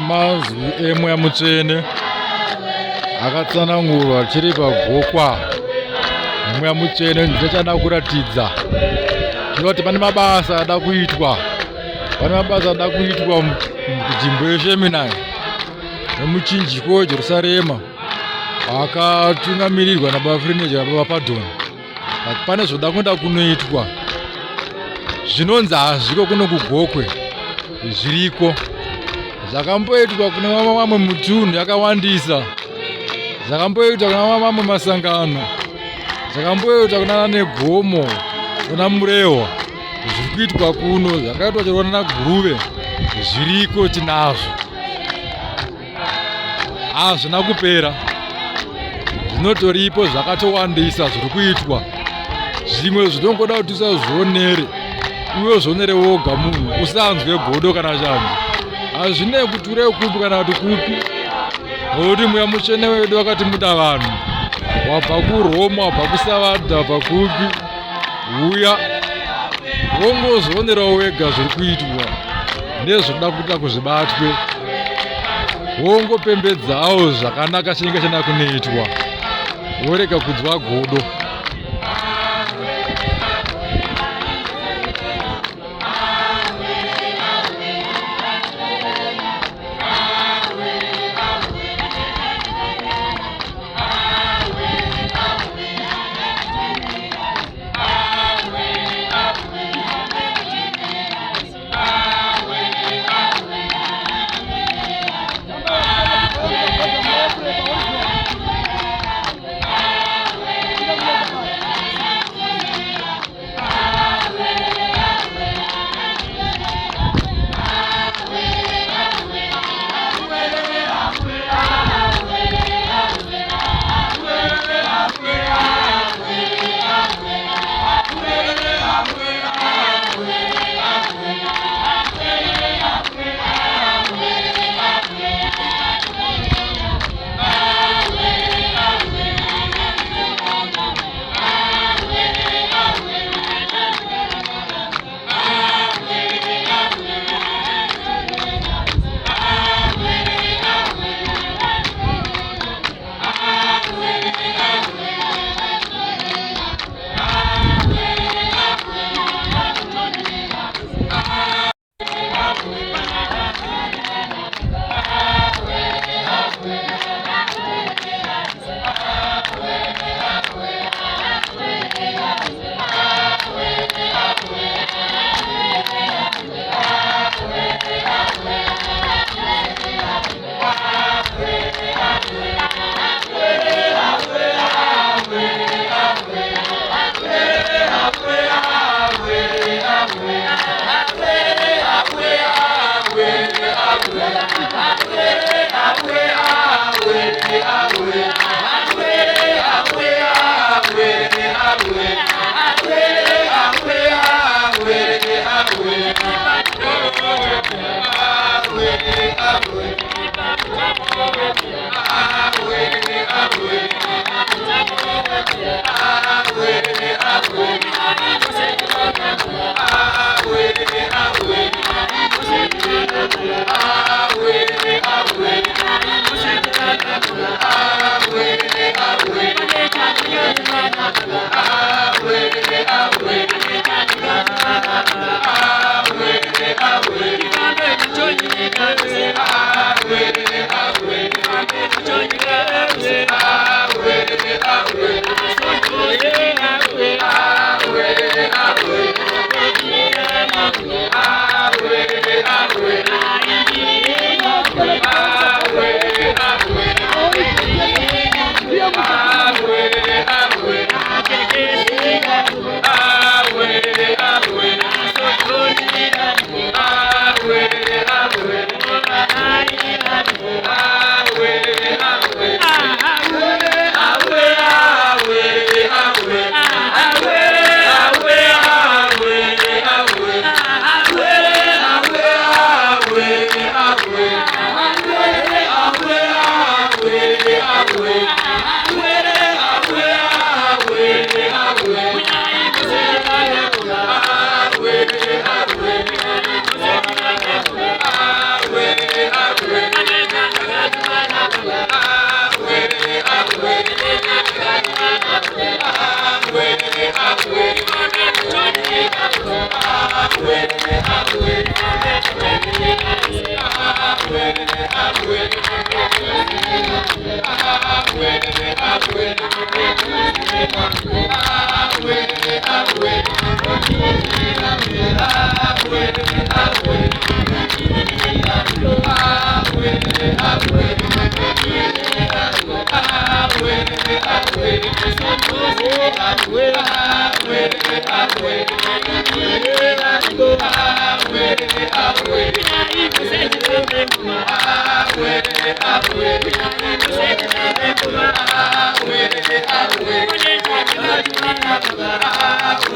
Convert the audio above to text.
mazwi emweya mutsvene akatsanangurwa chiri pagokwa. Nemweya mutsvene ndichada kuratidza kuti pane mabasa ada kuitwa. Pane mabasa ada kuitwa munzvimbo yesheminari nemuchinjiko weJerusarema akatungamirirwa nabafrineja nababa Padhoni. Pane zvoda kuenda kunoitwa zvinonzi hazviko kuno kuGokwe zviriko. Zvakamboitwa kune mamwe mutunhu yakawandisa. Zvakamboitwa kuna mamwe masangano. Zvakamboitwa kuna Negomo kuna Murehwa. Zviri kuitwa kuno zvakaitwa chirwana naGuruve zviriko tinazvo. Hazvina kupera. Zvinotoripo zvakatowandisa zviri kuitwa. Zvimwe zvinongoda kuti usazvionere. Uye zvionere woga munhu usanzwe godo kana chando. Hazvinei kuti uri kupi kana kuti kupi. Nokuti mweya mutsvene wedu wakatimuda vanhu. Wabva kuRoma, wabva kuSavadha, wabva kupi. Uya wongozvionerawo wega zviri kuitwa nezvinoda kuita kuzvibatwe. Wongopembedzawo zvakanaka chinenge chada kunoitwa. Worega kudzwa godo. Awe